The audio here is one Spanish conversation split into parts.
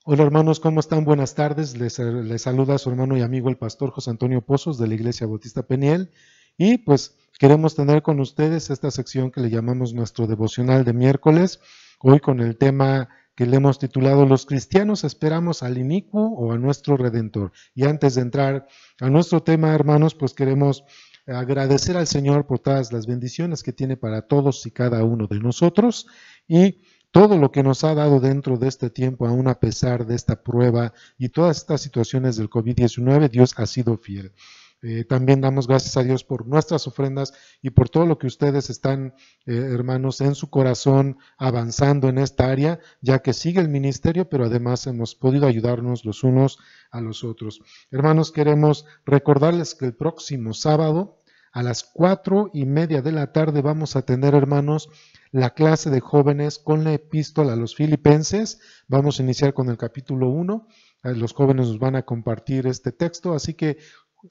Hola hermanos, ¿cómo están? Buenas tardes. Les saluda su hermano y amigo el pastor José Antonio Pozos de la Iglesia Bautista Peniel. Y pues queremos tener con ustedes esta sección que le llamamos nuestro devocional de miércoles, hoy con el tema que le hemos titulado Los cristianos esperamos al inicuo o a nuestro Redentor. Y antes de entrar a nuestro tema, hermanos, pues queremos agradecer al Señor por todas las bendiciones que tiene para todos y cada uno de nosotros y todo lo que nos ha dado dentro de este tiempo, aún a pesar de esta prueba y todas estas situaciones del COVID-19, Dios ha sido fiel. También damos gracias a Dios por nuestras ofrendas y por todo lo que ustedes están, hermanos, en su corazón avanzando en esta área, ya que sigue el ministerio, pero además hemos podido ayudarnos los unos a los otros. Hermanos, queremos recordarles que el próximo sábado a las 4:30 de la tarde vamos a tener, hermanos, la clase de jóvenes con la epístola a los filipenses. Vamos a iniciar con el capítulo 1. Los jóvenes nos van a compartir este texto, así que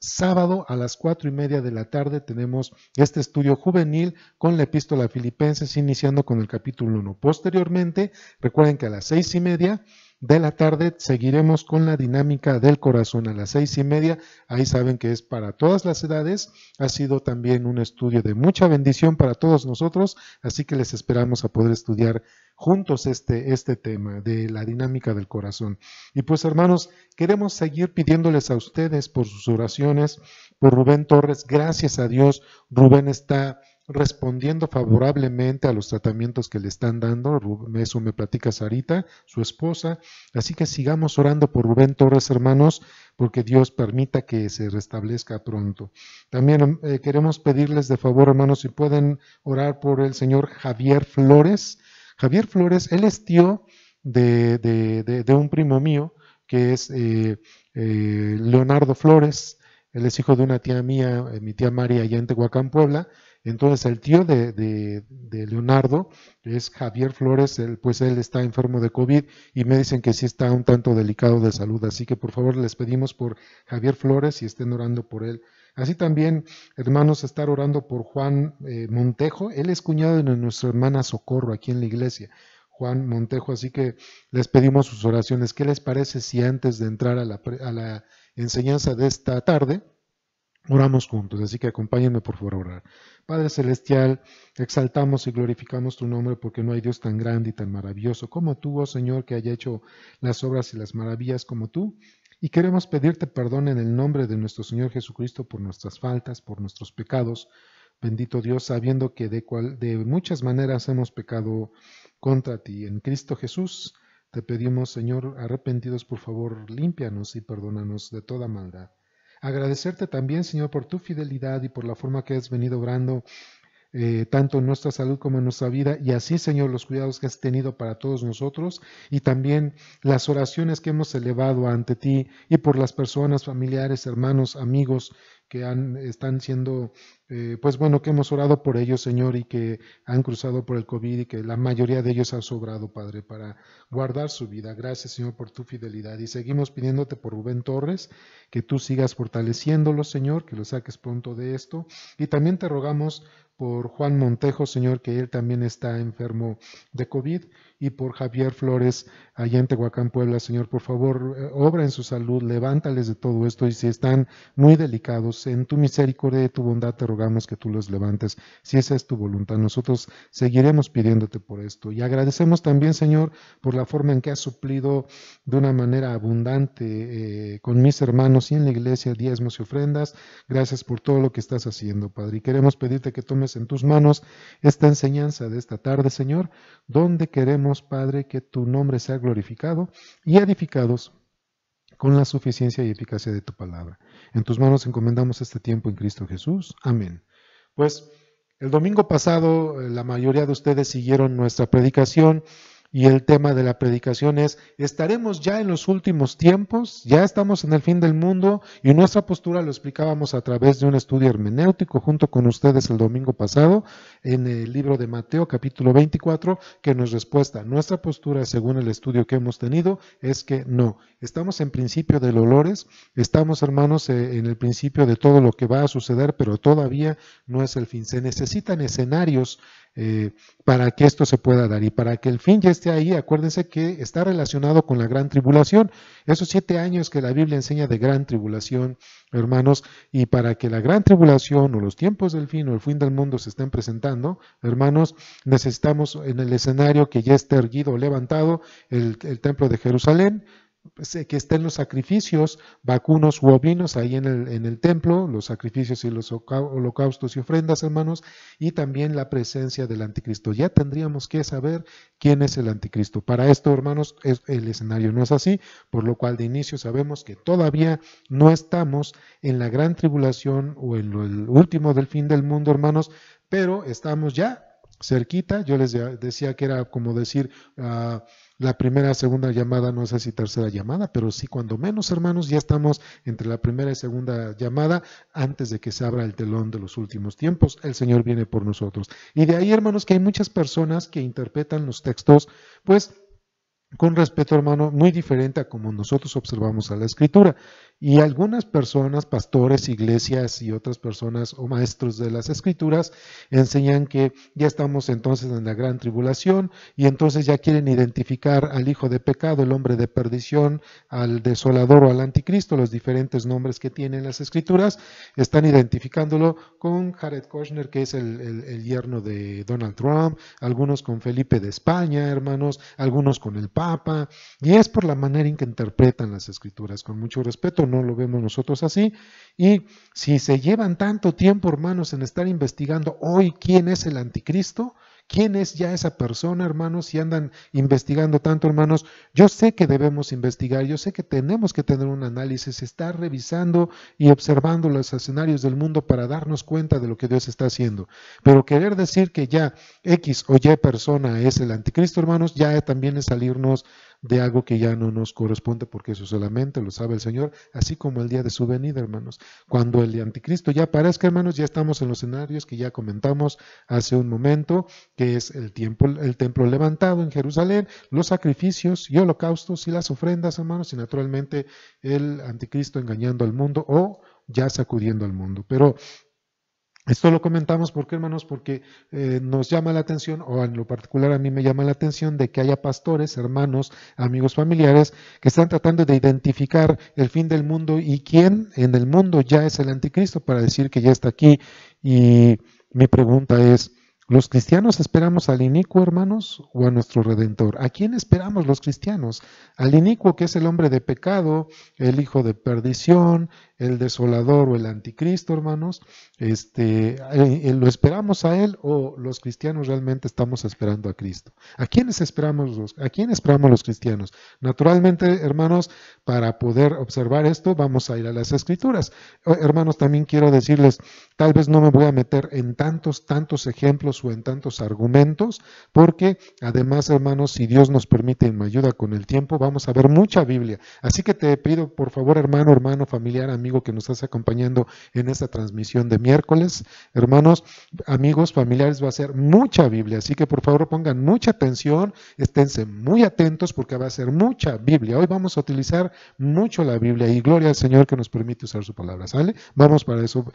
sábado a las 4:30 de la tarde tenemos este estudio juvenil con la epístola a Filipenses, iniciando con el capítulo 1. Posteriormente, recuerden que a las 6:30 de la tarde seguiremos con la dinámica del corazón a las 6:30. Ahí saben que es para todas las edades. Ha sido también un estudio de mucha bendición para todos nosotros, así que les esperamos a poder estudiar juntos este tema de la dinámica del corazón. Y pues hermanos, queremos seguir pidiéndoles a ustedes por sus oraciones, por Rubén Torres. Gracias a Dios, Rubén está respondiendo favorablemente a los tratamientos que le están dando. Eso me platica Sarita, su esposa. Así que sigamos orando por Rubén Torres, hermanos, porque Dios permita que se restablezca pronto. También queremos pedirles de favor, hermanos, si pueden orar por el señor Javier Flores. Javier Flores, él es tío de un primo mío, que es Leonardo Flores. Él es hijo de una tía mía, mi tía María, allá en Tehuacán, Puebla. Entonces el tío de Leonardo es Javier Flores, pues él está enfermo de COVID y me dicen que sí está un tanto delicado de salud, así que por favor les pedimos por Javier Flores y estén orando por él. Así también, hermanos, estar orando por Juan Montejo. Él es cuñado de nuestra hermana Socorro aquí en la iglesia, Juan Montejo, así que les pedimos sus oraciones. ¿Qué les parece si antes de entrar a la enseñanza de esta tarde, oramos juntos? Así que acompáñenme por favor a orar. Padre Celestial, exaltamos y glorificamos tu nombre porque no hay Dios tan grande y tan maravilloso como tú, oh Señor, que haya hecho las obras y las maravillas como tú. Y queremos pedirte perdón en el nombre de nuestro Señor Jesucristo por nuestras faltas, por nuestros pecados. Bendito Dios, sabiendo que de muchas maneras hemos pecado contra ti. En Cristo Jesús te pedimos, Señor, arrepentidos, por favor, límpianos y perdónanos de toda maldad. Agradecerte también, Señor, por tu fidelidad y por la forma que has venido obrando tanto en nuestra salud como en nuestra vida, y así, Señor, los cuidados que has tenido para todos nosotros y también las oraciones que hemos elevado ante ti y por las personas, familiares, hermanos, amigos que están siendo, pues bueno, que hemos orado por ellos, Señor, y que han cruzado por el COVID y que la mayoría de ellos ha sobrado, Padre, para guardar su vida. Gracias, Señor, por tu fidelidad. Y seguimos pidiéndote por Rubén Torres, que tú sigas fortaleciéndolo, Señor, que lo saques pronto de esto. Y también te rogamos por Juan Montejo, Señor, que él también está enfermo de COVID, y por Javier Flores, allá en Tehuacán, Puebla, Señor, por favor, obra en su salud, levántales de todo esto, y si están muy delicados, en tu misericordia y tu bondad te rogamos que tú los levantes, si esa es tu voluntad. Nosotros seguiremos pidiéndote por esto, y agradecemos también, Señor, por la forma en que has suplido de una manera abundante con mis hermanos y en la iglesia, diezmos y ofrendas. Gracias por todo lo que estás haciendo, Padre, y queremos pedirte que tomes en tus manos esta enseñanza de esta tarde, Señor, donde queremos, Padre, que tu nombre sea glorificado y edificados con la suficiencia y eficacia de tu palabra. En tus manos encomendamos este tiempo en Cristo Jesús. Amén. Pues el domingo pasado la mayoría de ustedes siguieron nuestra predicación y el tema de la predicación es: estaremos ya en los últimos tiempos, ya estamos en el fin del mundo, y nuestra postura lo explicábamos a través de un estudio hermenéutico junto con ustedes el domingo pasado en el libro de Mateo capítulo 24, que nos respuesta. Nuestra postura, según el estudio que hemos tenido, es que no, estamos en principio de dolores, estamos, hermanos, en el principio de todo lo que va a suceder, pero todavía no es el fin. Se necesitan escenarios para que esto se pueda dar, y para que el fin ya esté esté ahí, acuérdense que está relacionado con la gran tribulación. Esos 7 años que la Biblia enseña de gran tribulación, hermanos, y para que la gran tribulación o los tiempos del fin o el fin del mundo se estén presentando, hermanos, necesitamos en el escenario que ya esté erguido o levantado el templo de Jerusalén, que estén los sacrificios vacunos u ovinos ahí en el templo, los sacrificios y los holocaustos y ofrendas, hermanos, y también la presencia del anticristo. Ya tendríamos que saber quién es el anticristo. Para esto, hermanos, el escenario no es así, por lo cual de inicio sabemos que todavía no estamos en la gran tribulación o en el último del fin del mundo, hermanos, pero estamos ya cerquita. Yo les decía que era como decir la primera, segunda llamada, no sé si tercera llamada, pero sí, cuando menos, hermanos, ya estamos entre la primera y segunda llamada antes de que se abra el telón de los últimos tiempos. El Señor viene por nosotros. Y de ahí, hermanos, que hay muchas personas que interpretan los textos, pues, con respeto, hermano, muy diferente a como nosotros observamos a la Escritura. Y algunas personas, pastores, iglesias y otras personas o maestros de las Escrituras enseñan que ya estamos entonces en la gran tribulación y entonces ya quieren identificar al hijo de pecado, el hombre de perdición, al desolador o al anticristo, los diferentes nombres que tienen las Escrituras, están identificándolo con Jared Kushner, que es el yerno de Donald Trump, algunos con Felipe de España, hermanos, algunos con el Papa, y es por la manera en que interpretan las Escrituras. Con mucho respeto, no lo vemos nosotros así. Y si se llevan tanto tiempo, hermanos, en estar investigando hoy quién es el anticristo, quién es ya esa persona, hermanos, si andan investigando tanto, hermanos, yo sé que debemos investigar, yo sé que tenemos que tener un análisis, estar revisando y observando los escenarios del mundo para darnos cuenta de lo que Dios está haciendo. Pero querer decir que ya X o Y persona es el anticristo, hermanos, ya también es salirnos de algo que ya no nos corresponde, porque eso solamente lo sabe el Señor, así como el día de su venida, hermanos. Cuando el anticristo ya aparezca, hermanos, ya estamos en los escenarios que ya comentamos hace un momento, que es el templo levantado en Jerusalén, los sacrificios y holocaustos y las ofrendas, hermanos, y naturalmente el anticristo engañando al mundo o ya sacudiendo al mundo. Pero esto lo comentamos porque, hermanos, porque nos llama la atención, o en lo particular a mí me llama la atención, de que haya pastores, hermanos, amigos, familiares, que están tratando de identificar el fin del mundo y quién en el mundo ya es el anticristo para decir que ya está aquí. Y mi pregunta es, ¿los cristianos esperamos al inicuo, hermanos, o a nuestro Redentor? ¿A quién esperamos los cristianos? ¿Al inicuo, que es el hombre de pecado, el hijo de perdición, el desolador o el anticristo, hermanos? ¿Lo esperamos a él o los cristianos realmente estamos esperando a Cristo? ¿A quién esperamos los cristianos? Naturalmente, hermanos, para poder observar esto, vamos a ir a las Escrituras. Hermanos, también quiero decirles, tal vez no me voy a meter en tantos ejemplos o en tantos argumentos, porque además, hermanos, si Dios nos permite y me ayuda con el tiempo, vamos a ver mucha Biblia. Así que te pido, por favor, hermano, familiar, amigo que nos estás acompañando en esta transmisión de miércoles, hermanos, amigos, familiares, va a ser mucha Biblia. Así que por favor pongan mucha atención, esténse muy atentos porque va a ser mucha Biblia. Hoy vamos a utilizar mucho la Biblia y gloria al Señor que nos permite usar su palabra. ¿Sale? Vamos para eso.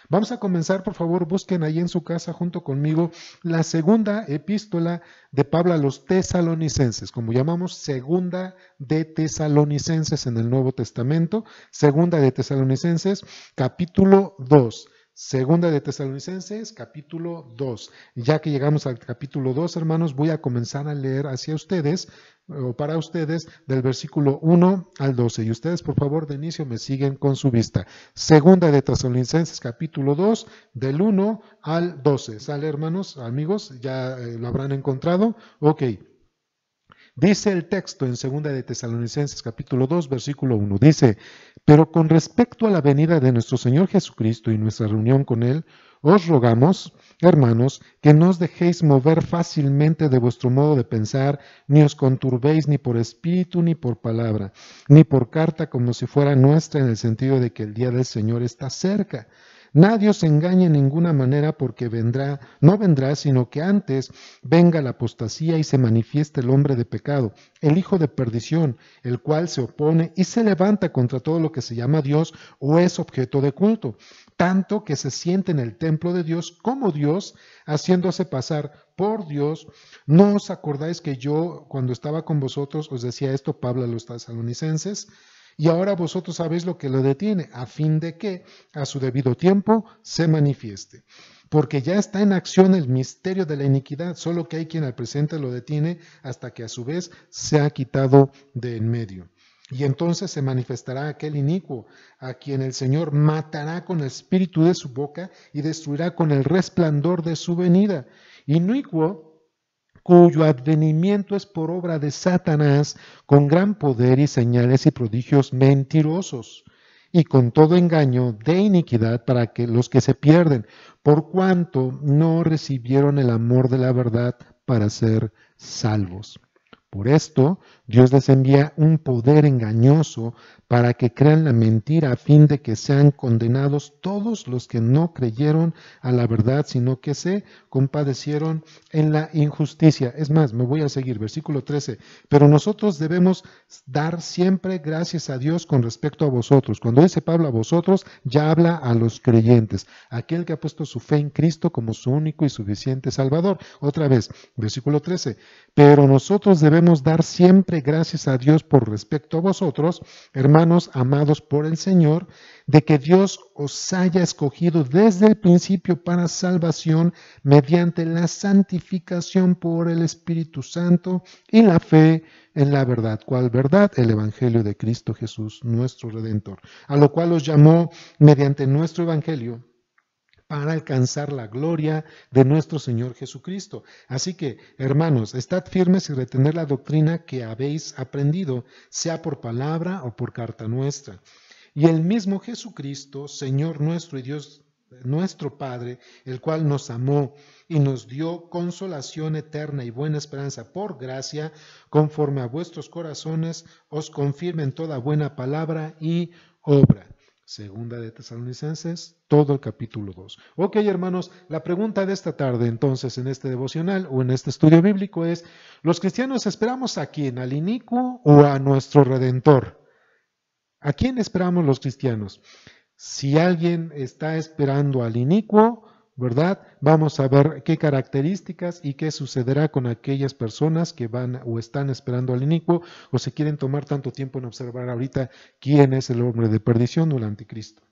Vamos a comenzar, por favor, busquen ahí en su casa junto conmigo la segunda epístola de Pablo a los tesalonicenses, como llamamos segunda de Tesalonicenses en el Nuevo Testamento, segunda de Tesalonicenses, capítulo 2. Segunda de Tesalonicenses, capítulo 2. Ya que llegamos al capítulo 2, hermanos, voy a comenzar a leer hacia ustedes, o para ustedes, del versículo 1 al 12. Y ustedes, por favor, de inicio me siguen con su vista. Segunda de Tesalonicenses, capítulo 2, del 1 al 12. ¿Sale, hermanos, amigos? ¿Ya lo habrán encontrado? Ok. Dice el texto en 2 de Tesalonicenses capítulo 2, versículo 1, dice, pero con respecto a la venida de nuestro Señor Jesucristo y nuestra reunión con Él, os rogamos, hermanos, que no os dejéis mover fácilmente de vuestro modo de pensar, ni os conturbéis ni por espíritu ni por palabra, ni por carta como si fuera nuestra en el sentido de que el día del Señor está cerca. Nadie os engañe en ninguna manera, porque no vendrá, sino que antes venga la apostasía y se manifieste el hombre de pecado, el hijo de perdición, el cual se opone y se levanta contra todo lo que se llama Dios o es objeto de culto, tanto que se siente en el templo de Dios como Dios, haciéndose pasar por Dios. ¿No os acordáis que yo, cuando estaba con vosotros, os decía esto, Pablo a los tesalonicenses? Y ahora vosotros sabéis lo que lo detiene, a fin de que a su debido tiempo se manifieste. Porque ya está en acción el misterio de la iniquidad, solo que hay quien al presente lo detiene hasta que a su vez se ha quitado de en medio. Y entonces se manifestará aquel inicuo, a quien el Señor matará con el espíritu de su boca y destruirá con el resplandor de su venida. Inicuo, cuyo advenimiento es por obra de Satanás, con gran poder y señales y prodigios mentirosos, y con todo engaño de iniquidad para que los que se pierden, por cuanto no recibieron el amor de la verdad para ser salvos. Por esto, Dios les envía un poder engañoso para que crean la mentira, a fin de que sean condenados todos los que no creyeron a la verdad, sino que se compadecieron en la injusticia. Es más, me voy a seguir, versículo 13. Pero nosotros debemos dar siempre gracias a Dios con respecto a vosotros. Cuando dice Pablo a vosotros, ya habla a los creyentes, aquel que ha puesto su fe en Cristo como su único y suficiente Salvador. Otra vez, versículo 13. Pero nosotros debemos dar siempre gracias a Dios por respecto a vosotros, hermanos amados por el Señor, de que Dios os haya escogido desde el principio para salvación mediante la santificación por el Espíritu Santo y la fe en la verdad. ¿Cuál verdad? El Evangelio de Cristo Jesús, nuestro Redentor, a lo cual os llamó mediante nuestro Evangelio para alcanzar la gloria de nuestro Señor Jesucristo. Así que, hermanos, estad firmes y retener la doctrina que habéis aprendido, sea por palabra o por carta nuestra. Y el mismo Jesucristo, Señor nuestro y Dios nuestro Padre, el cual nos amó y nos dio consolación eterna y buena esperanza por gracia, conforme a vuestros corazones, os confirme en toda buena palabra y obra. Segunda de Tesalonicenses, todo el capítulo 2. Ok, hermanos, la pregunta de esta tarde entonces en este devocional o en este estudio bíblico es, ¿los cristianos esperamos a quién? ¿Al inicuo o a nuestro Redentor? ¿A quién esperamos los cristianos? Si alguien está esperando al inicuo, ¿verdad? Vamos a ver qué características y qué sucederá con aquellas personas que van o están esperando al inicuo o se quieren tomar tanto tiempo en observar ahorita quién es el hombre de perdición o el anticristo.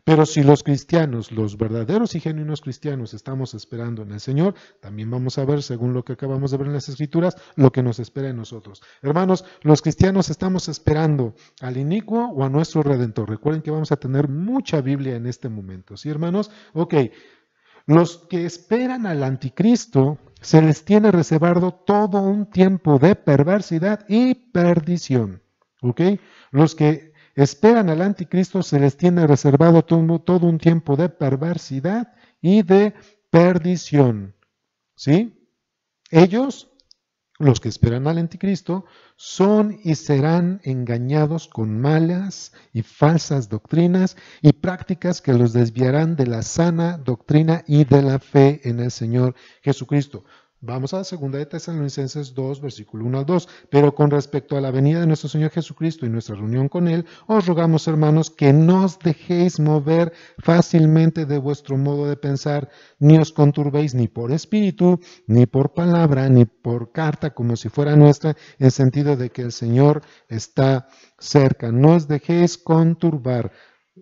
Pero si los cristianos, los verdaderos y genuinos cristianos, estamos esperando en el Señor, también vamos a ver, según lo que acabamos de ver en las Escrituras, lo que nos espera en nosotros. Hermanos, los cristianos estamos esperando al inicuo o a nuestro Redentor. Recuerden que vamos a tener mucha Biblia en este momento. ¿Sí, hermanos? Ok. Los que esperan al anticristo se les tiene reservado todo un tiempo de perversidad y perdición. ¿Ok? Los que esperan al anticristo se les tiene reservado todo un tiempo de perversidad y de perdición. ¿Sí? Ellos, los que esperan al anticristo, son y serán engañados con malas y falsas doctrinas y prácticas que los desviarán de la sana doctrina y de la fe en el Señor Jesucristo. Vamos a la segunda de Tesalonicenses 2, versículo 1 al 2. Pero con respecto a la venida de nuestro Señor Jesucristo y nuestra reunión con Él, os rogamos, hermanos, que no os dejéis mover fácilmente de vuestro modo de pensar, ni os conturbéis ni por espíritu, ni por palabra, ni por carta, como si fuera nuestra, en sentido de que el Señor está cerca. No os dejéis conturbar.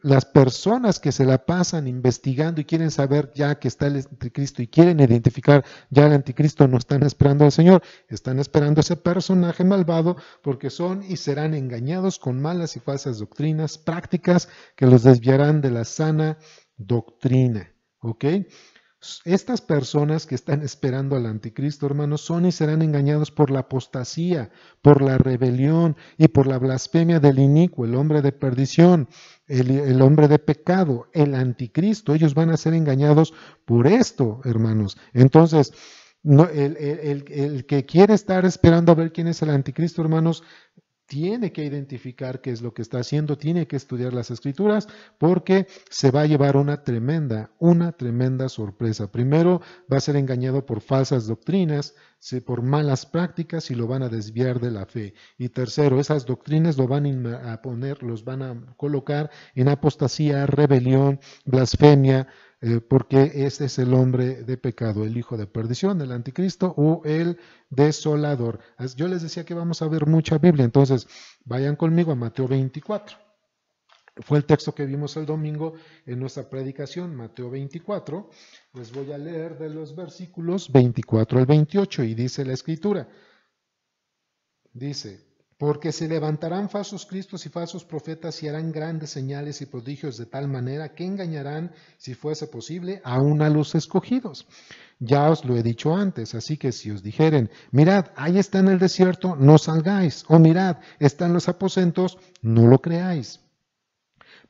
Las personas que se la pasan investigando y quieren saber ya que está el anticristo y quieren identificar ya el anticristo, no están esperando al Señor, están esperando a ese personaje malvado porque son y serán engañados con malas y falsas doctrinas, prácticas que los desviarán de la sana doctrina. ¿Ok? Estas personas que están esperando al anticristo, hermanos, son y serán engañados por la apostasía, por la rebelión y por la blasfemia del inicuo, el hombre de perdición, el hombre de pecado, el anticristo. Ellos van a ser engañados por esto, hermanos. Entonces, no, el que quiere estar esperando a ver quién es el anticristo, hermanos, tiene que identificar qué es lo que está haciendo, tiene que estudiar las Escrituras, porque se va a llevar una tremenda sorpresa. Primero, va a ser engañado por falsas doctrinas, por malas prácticas, y lo van a desviar de la fe. Y tercero, esas doctrinas lo van a poner, los van a colocar en apostasía, rebelión, blasfemia, porque ese es el hombre de pecado, el hijo de perdición, el anticristo o el desolador. Yo les decía que vamos a ver mucha Biblia, entonces vayan conmigo a Mateo 24. Fue el texto que vimos el domingo en nuestra predicación, Mateo 24. Les voy a leer de los versículos 24 al 28 y dice la Escritura. Dice: porque se levantarán falsos cristos y falsos profetas y harán grandes señales y prodigios de tal manera que engañarán, si fuese posible, aún a los escogidos. Ya os lo he dicho antes, así que si os dijeren, mirad, ahí está en el desierto, no salgáis, o mirad, está en los aposentos, no lo creáis.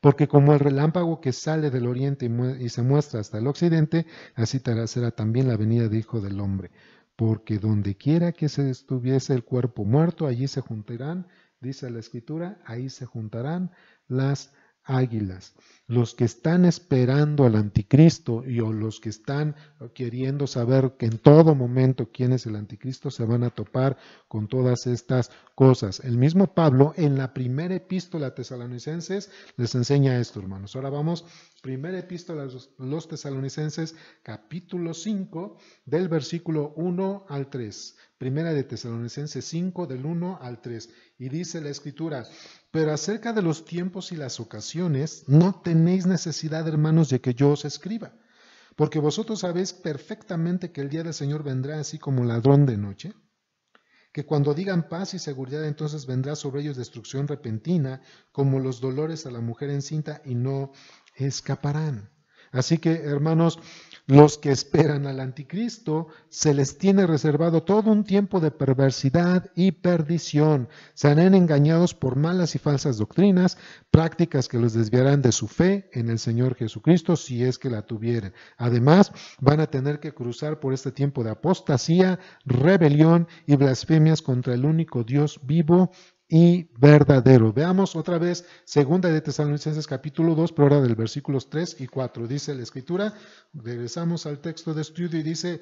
Porque como el relámpago que sale del oriente y se muestra hasta el occidente, así será también la venida del Hijo del Hombre. Porque donde quiera que se estuviese el cuerpo muerto, allí se juntarán, dice la Escritura, ahí se juntarán las águilas. Los que están esperando al anticristo y o los que están queriendo saber que en todo momento quién es el anticristo se van a topar con todas estas cosas. El mismo Pablo en la primera epístola a Tesalonicenses les enseña esto, hermanos. Ahora vamos, primera epístola a los Tesalonicenses, capítulo 5, del versículo 1 al 3. Primera de Tesalonicenses 5, del 1 al 3. Y dice la Escritura: pero acerca de los tiempos y las ocasiones, no tenéis necesidad, hermanos, de que yo os escriba, porque vosotros sabéis perfectamente que el día del Señor vendrá así como ladrón de noche, que cuando digan paz y seguridad, entonces vendrá sobre ellos destrucción repentina, como los dolores a la mujer encinta, y no escaparán. Así que, hermanos, los que esperan al anticristo se les tiene reservado todo un tiempo de perversidad y perdición. Serán engañados por malas y falsas doctrinas, prácticas que los desviarán de su fe en el Señor Jesucristo, si es que la tuvieren. Además, van a tener que cruzar por este tiempo de apostasía, rebelión y blasfemias contra el único Dios vivo y verdadero. Veamos otra vez segunda de Tesalonicenses capítulo 2, pero ahora del versículos 3 y 4. Dice la Escritura, regresamos al texto de estudio y dice: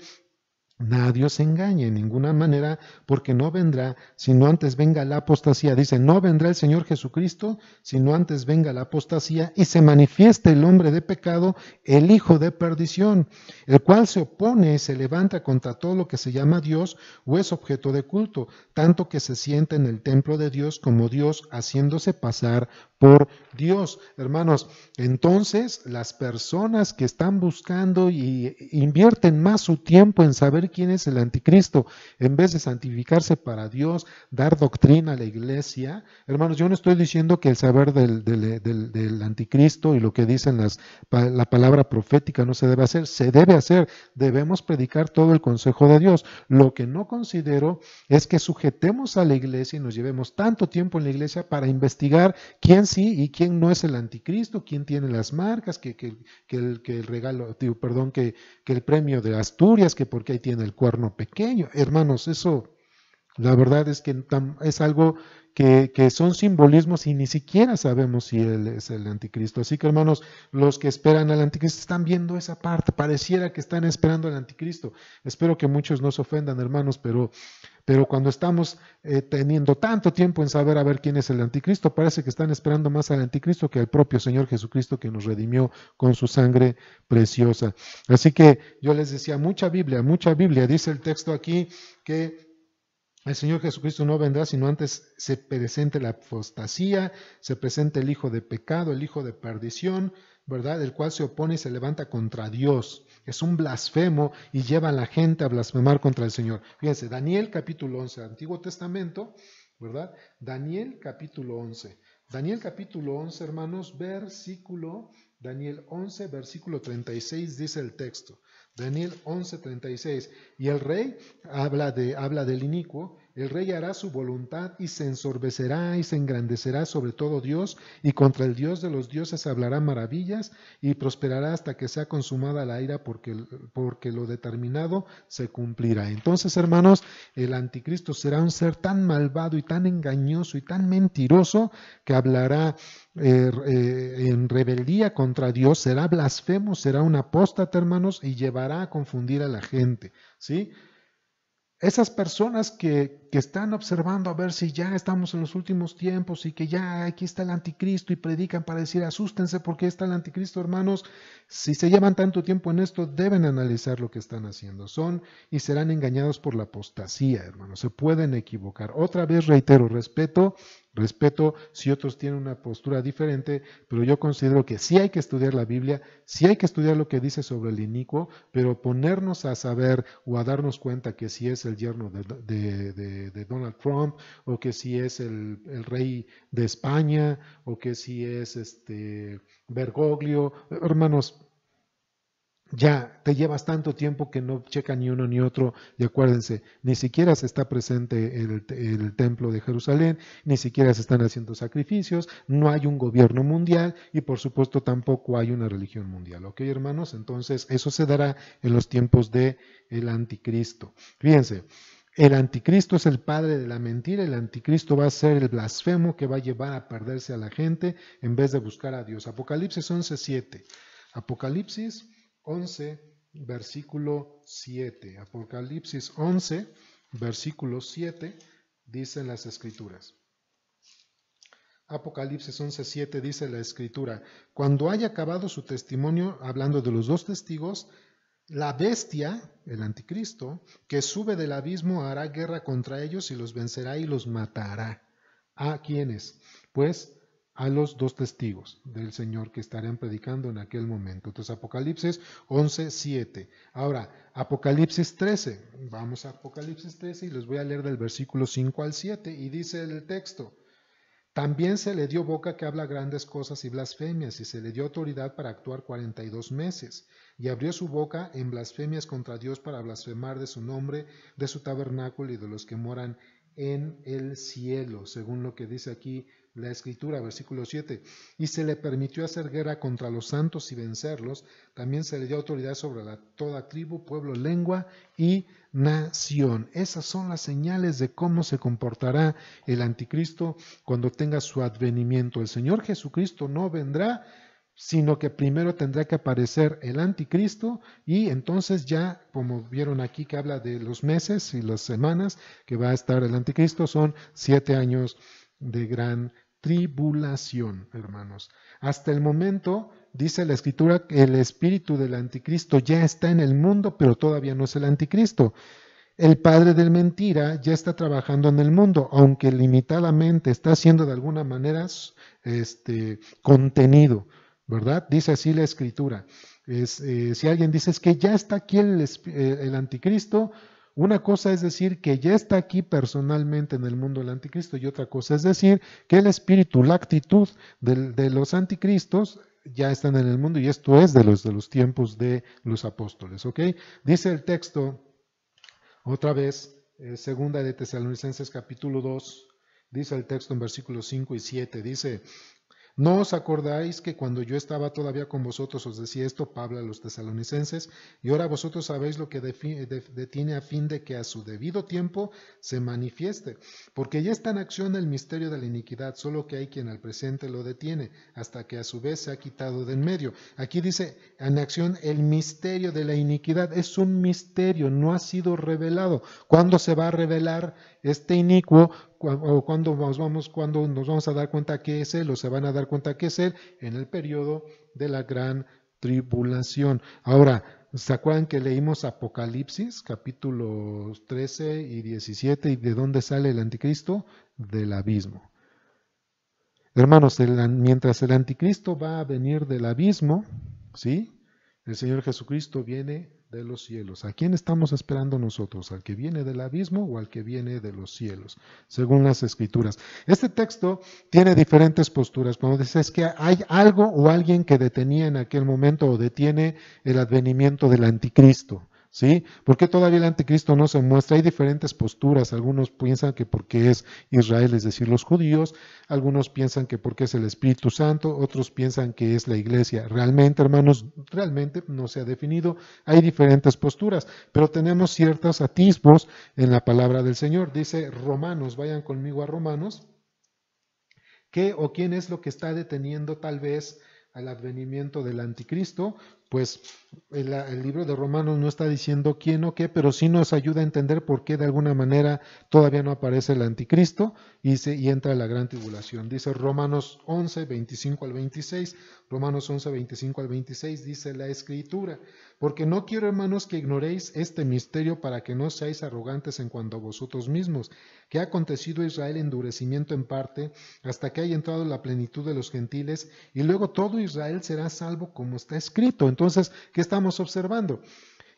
nadie os engañe en ninguna manera, porque no vendrá, sino antes venga la apostasía. Dice, no vendrá el Señor Jesucristo, sino antes venga la apostasía y se manifieste el hombre de pecado, el hijo de perdición, el cual se opone y se levanta contra todo lo que se llama Dios o es objeto de culto, tanto que se sienta en el templo de Dios como Dios, haciéndose pasar por Dios. Hermanos, entonces las personas que están buscando y invierten más su tiempo en saber quién es el anticristo, en vez de santificarse para Dios, dar doctrina a la iglesia, hermanos, yo no estoy diciendo que el saber del anticristo y lo que dicen la palabra profética no se debe hacer, se debe hacer, debemos predicar todo el consejo de Dios. Lo que no considero es que sujetemos a la iglesia y nos llevemos tanto tiempo en la iglesia para investigar quién sí y quién no es el anticristo, quién tiene las marcas, que el regalo, perdón, que el premio de Asturias, que porque ahí tiene el cuerno pequeño. Hermanos, eso, la verdad es que es algo que son simbolismos y ni siquiera sabemos si él es el anticristo. Así que, hermanos, los que esperan al anticristo están viendo esa parte, pareciera que están esperando al anticristo. Espero que muchos no se ofendan, hermanos, pero cuando estamos teniendo tanto tiempo en saber a ver quién es el anticristo, parece que están esperando más al anticristo que al propio Señor Jesucristo, que nos redimió con su sangre preciosa. Así que yo les decía, mucha Biblia, dice el texto aquí que el Señor Jesucristo no vendrá sino antes se presente la apostasía, se presente el hijo de pecado, el hijo de perdición, ¿verdad? El cual se opone y se levanta contra Dios. Es un blasfemo y lleva a la gente a blasfemar contra el Señor. Fíjense, Daniel capítulo 11, Antiguo Testamento, ¿verdad? Daniel capítulo 11. Daniel capítulo 11, hermanos, Daniel 11, versículo 36 dice el texto. Daniel 11:36. Y el rey habla del inicuo. El rey hará su voluntad y se ensorbecerá y se engrandecerá sobre todo Dios, y contra el Dios de los dioses hablará maravillas, y prosperará hasta que sea consumada la ira, porque lo determinado se cumplirá. Entonces, hermanos, el anticristo será un ser tan malvado y tan engañoso y tan mentiroso que hablará en rebeldía contra Dios, será blasfemo, será un apóstata, hermanos, y llevará a confundir a la gente, ¿sí? Esas personas que están observando a ver si ya estamos en los últimos tiempos y que ya aquí está el anticristo y predican para decir asústense porque está el anticristo, hermanos, si se llevan tanto tiempo en esto, deben analizar lo que están haciendo. Son y serán engañados por la apostasía, hermanos, se pueden equivocar. Otra vez reitero, respeto si otros tienen una postura diferente, pero yo considero que sí hay que estudiar la Biblia, sí hay que estudiar lo que dice sobre el inicuo, pero ponernos a saber o a darnos cuenta que si es el yerno de Donald Trump, o que si es el rey de España, o que si es Bergoglio, hermanos, ya te llevas tanto tiempo que no checa ni uno ni otro, y acuérdense, ni siquiera se está presente el templo de Jerusalén, ni siquiera se están haciendo sacrificios, no hay un gobierno mundial y por supuesto tampoco hay una religión mundial, ¿ok, hermanos? Entonces eso se dará en los tiempos del anticristo. Fíjense, el anticristo es el padre de la mentira, el anticristo va a ser el blasfemo que va a llevar a perderse a la gente en vez de buscar a Dios. Apocalipsis 11:7. Apocalipsis 11, versículo 7. Apocalipsis 11, versículo 7, dicen las escrituras. Apocalipsis 11, 7 dice la escritura: cuando haya acabado su testimonio, hablando de los dos testigos, la bestia, el anticristo, que sube del abismo hará guerra contra ellos y los vencerá y los matará. ¿A quiénes? Pues a los dos testigos del Señor que estarán predicando en aquel momento. Entonces, Apocalipsis 11, 7. Ahora, Apocalipsis 13. Vamos a Apocalipsis 13 y les voy a leer del versículo 5 al 7 y dice el texto: también se le dio boca que habla grandes cosas y blasfemias, y se le dio autoridad para actuar 42 meses. Y abrió su boca en blasfemias contra Dios para blasfemar de su nombre, de su tabernáculo y de los que moran en el cielo, según lo que dice aquí la escritura, versículo 7. Y se le permitió hacer guerra contra los santos y vencerlos. También se le dio autoridad sobre toda tribu, pueblo, lengua y nación. Esas son las señales de cómo se comportará el anticristo cuando tenga su advenimiento. El Señor Jesucristo no vendrá, sino que primero tendrá que aparecer el anticristo, y entonces ya, como vieron aquí que habla de los meses y las semanas que va a estar el anticristo, son 7 años de gran tribulación, hermanos. Hasta el momento, dice la escritura, que el espíritu del anticristo ya está en el mundo, pero todavía no es el anticristo. El padre del mentira ya está trabajando en el mundo, aunque limitadamente está siendo de alguna manera contenido, ¿verdad? Dice así la escritura. Si alguien dice es que ya está aquí el anticristo, una cosa es decir que ya está aquí personalmente en el mundo el anticristo, y otra cosa es decir que el espíritu, la actitud de los anticristos ya están en el mundo, y esto es de los tiempos de los apóstoles, ¿ok? Dice el texto, otra vez, segunda de Tesalonicenses capítulo 2, dice el texto en versículos 5 y 7, dice: ¿no os acordáis que cuando yo estaba todavía con vosotros os decía esto? Pablo a los tesalonicenses. Y ahora vosotros sabéis lo que detiene a fin de que a su debido tiempo se manifieste. Porque ya está en acción el misterio de la iniquidad, solo que hay quien al presente lo detiene, hasta que a su vez se ha quitado de en medio. Aquí dice en acción el misterio de la iniquidad. Es un misterio, no ha sido revelado. ¿Cuándo se va a revelar este inicuo? O cuando nos vamos a dar cuenta que es Él, o se van a dar cuenta que es Él, en el periodo de la gran tribulación. Ahora, ¿se acuerdan que leímos Apocalipsis, capítulos 13 y 17, y de dónde sale el anticristo? Del abismo. Hermanos, mientras el anticristo va a venir del abismo, ¿sí? El Señor Jesucristo viene de los cielos. ¿A quién estamos esperando nosotros? ¿Al que viene del abismo o al que viene de los cielos? Según las Escrituras. Este texto tiene diferentes posturas. Cuando dices que hay algo o alguien que detenía en aquel momento o detiene el advenimiento del anticristo. ¿Sí? ¿Por qué todavía el anticristo no se muestra? Hay diferentes posturas. Algunos piensan que porque es Israel, es decir, los judíos. Algunos piensan que porque es el Espíritu Santo. Otros piensan que es la iglesia. Realmente, hermanos, realmente no se ha definido. Hay diferentes posturas, pero tenemos ciertos atisbos en la palabra del Señor. Dice Romanos, vayan conmigo a Romanos. ¿Qué o quién es lo que está deteniendo tal vez al advenimiento del anticristo? Pues el libro de Romanos no está diciendo quién o qué, pero sí nos ayuda a entender por qué de alguna manera todavía no aparece el anticristo y entra la gran tribulación. Dice Romanos 11, 25 al 26, Romanos 11, 25 al 26 dice la Escritura, porque no quiero, hermanos, que ignoréis este misterio para que no seáis arrogantes en cuanto a vosotros mismos, que ha acontecido a Israel endurecimiento en parte, hasta que haya entrado la plenitud de los gentiles, y luego todo Israel será salvo como está escrito. Entonces, ¿qué estamos observando?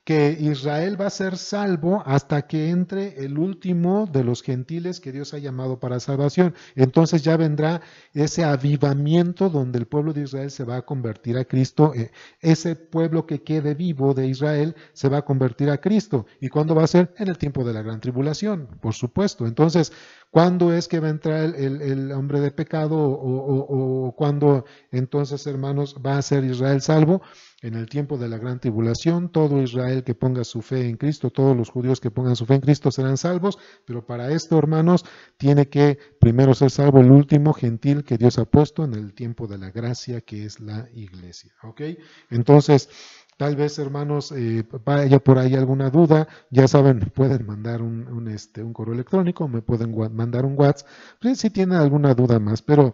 Que Israel va a ser salvo hasta que entre el último de los gentiles que Dios ha llamado para salvación. Entonces ya vendrá ese avivamiento donde el pueblo de Israel se va a convertir a Cristo. Ese pueblo que quede vivo de Israel se va a convertir a Cristo. ¿Y cuándo va a ser? En el tiempo de la gran tribulación, por supuesto. Entonces, ¿cuándo es que va a entrar el hombre de pecado o cuándo entonces, hermanos, va a ser Israel salvo? En el tiempo de la gran tribulación, todo Israel que ponga su fe en Cristo, todos los judíos que pongan su fe en Cristo serán salvos, pero para esto, hermanos, tiene que primero ser salvo el último gentil que Dios ha puesto en el tiempo de la gracia, que es la iglesia. ¿Ok? Entonces, tal vez, hermanos, vaya por ahí alguna duda, ya saben, pueden mandar un correo electrónico, me pueden mandar un WhatsApp, pues, si tienen alguna duda más, pero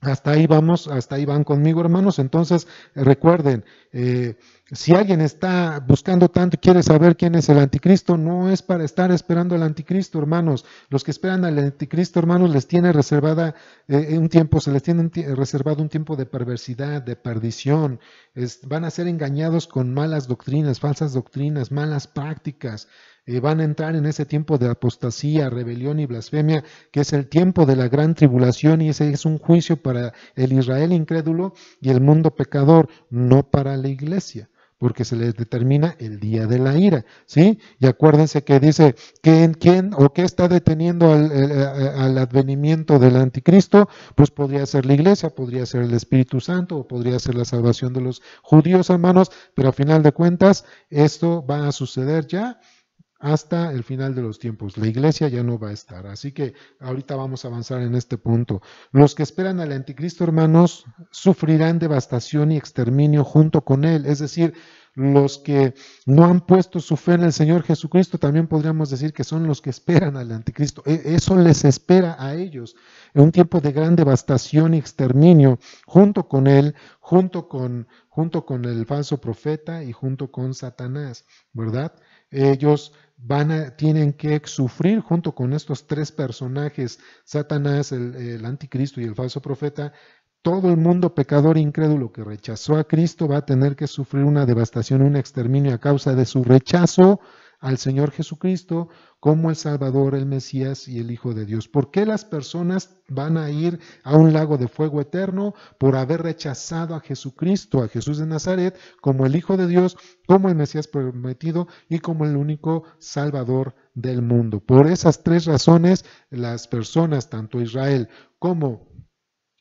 hasta ahí vamos, hasta ahí van conmigo, hermanos. Entonces, recuerden, si alguien está buscando tanto y quiere saber quién es el anticristo, no es para estar esperando al anticristo, hermanos. Los que esperan al anticristo, hermanos, les tiene reservada un tiempo, se les tiene reservado un tiempo de perversidad, de perdición. Van a ser engañados con malas doctrinas, falsas doctrinas, malas prácticas. Van a entrar en ese tiempo de apostasía, rebelión y blasfemia, que es el tiempo de la gran tribulación, y ese es un juicio para el Israel incrédulo y el mundo pecador, no para la iglesia, porque se les determina el día de la ira, ¿sí? Y acuérdense que dice, ¿quién o qué está deteniendo al advenimiento del anticristo? Pues podría ser la iglesia, podría ser el Espíritu Santo, o podría ser la salvación de los judíos, hermanos, pero a final de cuentas, esto va a suceder ya hasta el final de los tiempos. La iglesia ya no va a estar. Así que ahorita vamos a avanzar en este punto. Los que esperan al anticristo, hermanos, sufrirán devastación y exterminio junto con él. Es decir, los que no han puesto su fe en el Señor Jesucristo, también podríamos decir que son los que esperan al anticristo. Eso les espera a ellos. En un tiempo de gran devastación y exterminio junto con él, junto con el falso profeta y junto con Satanás, ¿verdad? Ellos tienen que sufrir junto con estos tres personajes, Satanás, el anticristo y el falso profeta. Todo el mundo pecador e incrédulo que rechazó a Cristo va a tener que sufrir una devastación, un exterminio a causa de su rechazo al Señor Jesucristo como el Salvador, el Mesías y el Hijo de Dios. ¿Por qué las personas van a ir a un lago de fuego eterno? Por haber rechazado a Jesucristo, a Jesús de Nazaret, como el Hijo de Dios, como el Mesías prometido y como el único Salvador del mundo. Por esas tres razones, las personas, tanto Israel como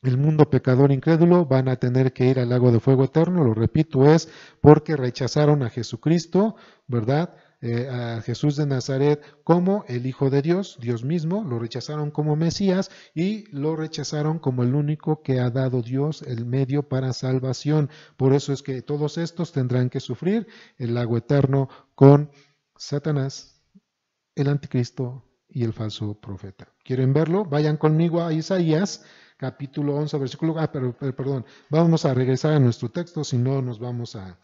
el mundo pecador incrédulo, van a tener que ir al lago de fuego eterno. Lo repito, es porque rechazaron a Jesucristo, ¿verdad? A Jesús de Nazaret como el Hijo de Dios, Dios mismo, lo rechazaron como Mesías y lo rechazaron como el único que ha dado Dios, el medio para salvación. Por eso es que todos estos tendrán que sufrir el lago eterno con Satanás, el anticristo y el falso profeta. ¿Quieren verlo? Vayan conmigo a Isaías capítulo 11, versículo, perdón, vamos a regresar a nuestro texto, si no nos vamos a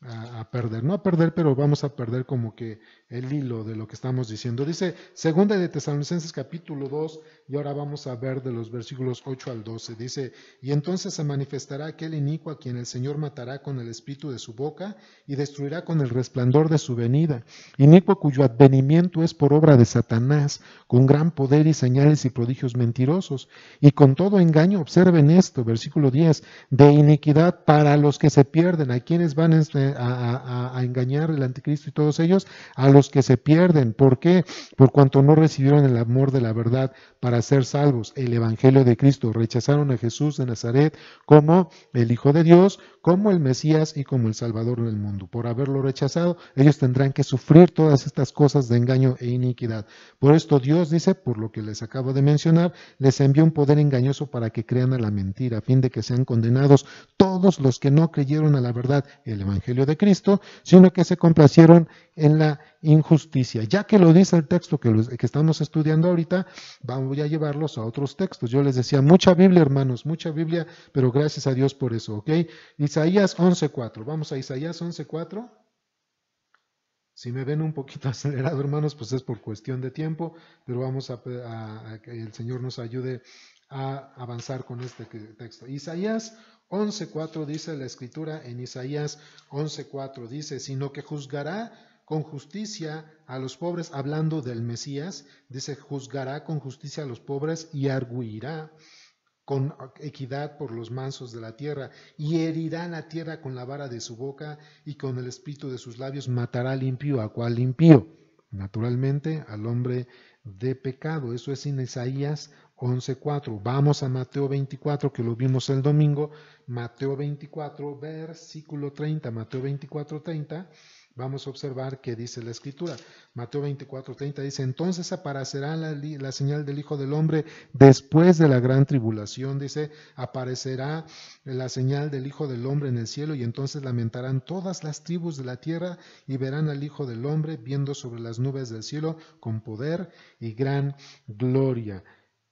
a perder, no a perder, pero vamos a perder como que el hilo de lo que estamos diciendo. Dice segunda de Tesalonicenses capítulo 2, y ahora vamos a ver de los versículos 8 al 12. Dice, y entonces se manifestará aquel inicuo a quien el Señor matará con el espíritu de su boca y destruirá con el resplandor de su venida. Inicuo cuyo advenimiento es por obra de Satanás, con gran poder y señales y prodigios mentirosos, y con todo engaño, observen esto, versículo 10, de iniquidad para los que se pierden. ¿A quienes van a engañar el anticristo y todos ellos? A los que se pierden. ¿Por qué? Por cuanto no recibieron el amor de la verdad para ser salvos, el evangelio de Cristo. Rechazaron a Jesús de Nazaret como el Hijo de Dios, como el Mesías y como el Salvador del mundo. Por haberlo rechazado, ellos tendrán que sufrir todas estas cosas de engaño e iniquidad. Por esto Dios dice, por lo que les acabo de mencionar, les envió un poder engañoso para que crean a la mentira, a fin de que sean condenados todos los que no creyeron a la verdad, el evangelio de Cristo, sino que se complacieron en la injusticia. Ya que lo dice el texto que estamos estudiando ahorita, voy a llevarlos a otros textos. Yo les decía, mucha Biblia, hermanos, mucha Biblia, pero gracias a Dios por eso, ¿ok? Isaías 11:4. Vamos a Isaías 11:4. Si me ven un poquito acelerado, hermanos, pues es por cuestión de tiempo, pero vamos a que el Señor nos ayude a avanzar con este texto. Isaías 11:4 dice la escritura en Isaías 11:4, dice, sino que juzgará con justicia a los pobres, hablando del Mesías, dice, juzgará con justicia a los pobres y arguirá con equidad por los mansos de la tierra, y herirá la tierra con la vara de su boca, y con el espíritu de sus labios matará al impío. ¿A cuál impío? Naturalmente, al hombre de pecado. Eso es en Isaías 11:4. Vamos a Mateo 24, que lo vimos el domingo. Mateo 24, versículo 30. Mateo 24:30. Vamos a observar qué dice la escritura. Mateo 24:30 dice, entonces aparecerá la señal del Hijo del Hombre después de la gran tribulación. Dice, aparecerá la señal del Hijo del Hombre en el cielo, y entonces lamentarán todas las tribus de la tierra y verán al Hijo del Hombre viendo sobre las nubes del cielo con poder y gran gloria.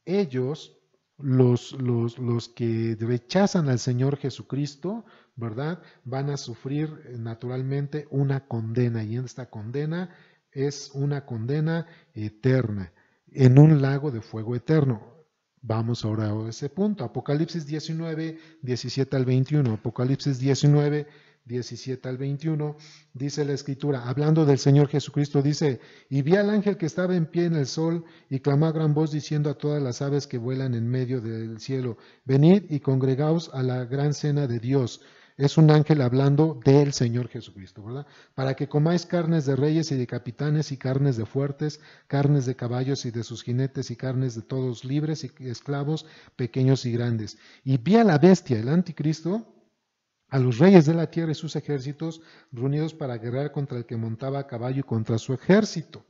Ellos, los que rechazan al Señor Jesucristo, ¿verdad? Van a sufrir naturalmente una condena, y esta condena es una condena eterna, en un lago de fuego eterno. Vamos ahora a ese punto. Apocalipsis 19, 17 al 21. Apocalipsis 19, 17 al 21, dice la escritura, hablando del Señor Jesucristo, dice, y vi al ángel que estaba en pie en el sol, y clamó a gran voz diciendo a todas las aves que vuelan en medio del cielo, venid y congregaos a la gran cena de Dios. Es un ángel hablando del Señor Jesucristo, ¿verdad? Para que comáis carnes de reyes y de capitanes y carnes de fuertes, carnes de caballos y de sus jinetes y carnes de todos libres y esclavos, pequeños y grandes. Y vi a la bestia, el anticristo, a los reyes de la tierra y sus ejércitos reunidos para guerrear contra el que montaba a caballo y contra su ejército.